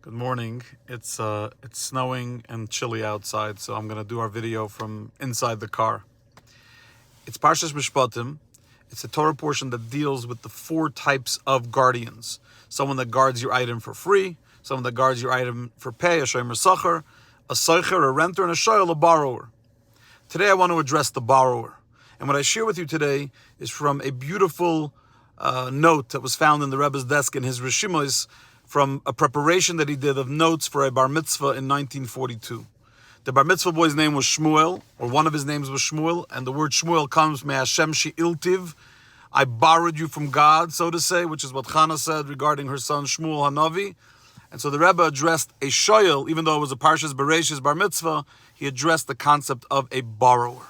Good morning. It's snowing and chilly outside, so I'm gonna do our video from inside the car. It's Parshas Mishpatim. It's a Torah portion that deals with the four types of guardians: someone that guards your item for free, someone that guards your item for pay, a shomer sachar, a soicher, a renter, and a shoyel, a borrower. Today I want to address the borrower, and what I share with you today is from a beautiful note that was found in the Rebbe's desk in his Rishimos, from a preparation that he did of notes for a bar mitzvah in 1942. The bar mitzvah boy's name was Shmuel, or one of his names was Shmuel, and the word Shmuel comes from Hashem She'iltiv. I borrowed you from God, so to say, which is what Chana said regarding her son Shmuel Hanavi. And so the Rebbe addressed a shoyel, even though it was a Parshas Bereishis bar mitzvah, he addressed the concept of a borrower.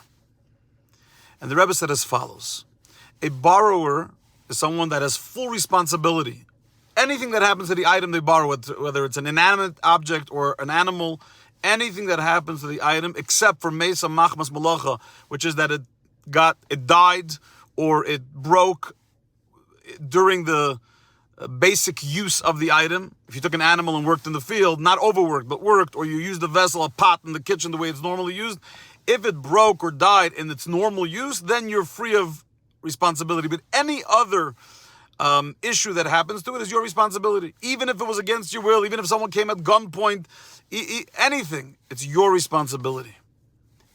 And the Rebbe said as follows: a borrower is someone that has full responsibility. Anything that happens to the item they borrow, whether it's an inanimate object or an animal, anything that happens to the item, except for Mesa Machmas Malacha, which is that it died or it broke during the basic use of the item. If you took an animal and worked in the field, not overworked, but worked, or you used a vessel, a pot in the kitchen the way it's normally used, if it broke or died in its normal use, then you're free of responsibility. But any other issue that happens to it is your responsibility. Even if it was against your will, even if someone came at gunpoint, anything, it's your responsibility.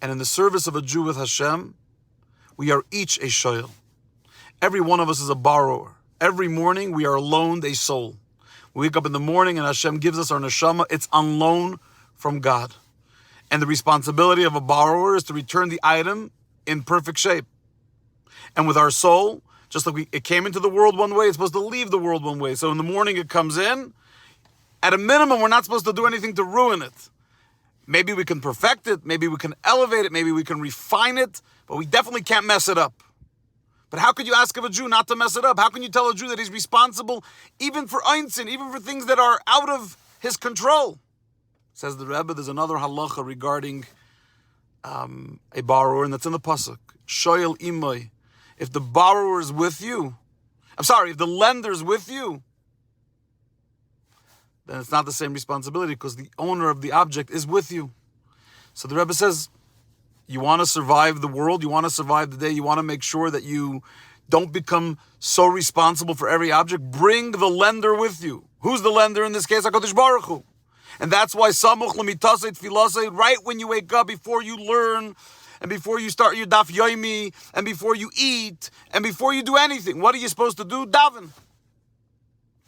And in the service of a Jew with Hashem, we are each a shoyel. Every one of us is a borrower. Every morning we are loaned a soul. We wake up in the morning and Hashem gives us our neshama. It's on loan from God. And the responsibility of a borrower is to return the item in perfect shape. And with our soul, just like it came into the world one way, it's supposed to leave the world one way. So in the morning it comes in. At a minimum, we're not supposed to do anything to ruin it. Maybe we can perfect it, maybe we can elevate it, maybe we can refine it, but we definitely can't mess it up. But how could you ask of a Jew not to mess it up? How can you tell a Jew that he's responsible even for einzin, even for things that are out of his control? Says the Rebbe, there's another halacha regarding a borrower, and that's in the pasuk. Shoyel imoy. If the borrower is with you, if the lender is with you, then it's not the same responsibility because the owner of the object is with you. So the Rebbe says, you want to survive the world, you want to survive the day, you want to make sure that you don't become so responsible for every object, bring the lender with you. Who's the lender in this case? HaKadosh Baruch Hu. And that's why Samuch L'mitasei Tfilasei, right when you wake up, before you learn, and before you start your daf yomi, and before you eat, and before you do anything, what are you supposed to do? Daven.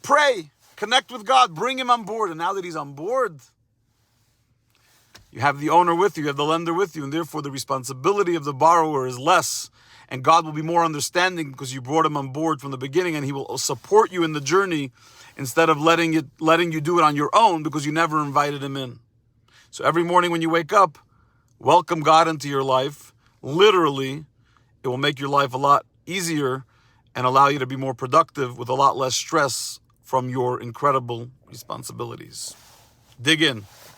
Pray. Connect with God. Bring him on board. And now that he's on board, you have the owner with you, you have the lender with you, and therefore the responsibility of the borrower is less. And God will be more understanding because you brought him on board from the beginning, and he will support you in the journey instead of letting you do it on your own because you never invited him in. So every morning when you wake up, welcome God into your life. Literally, it will make your life a lot easier and allow you to be more productive with a lot less stress from your incredible responsibilities. Dig in.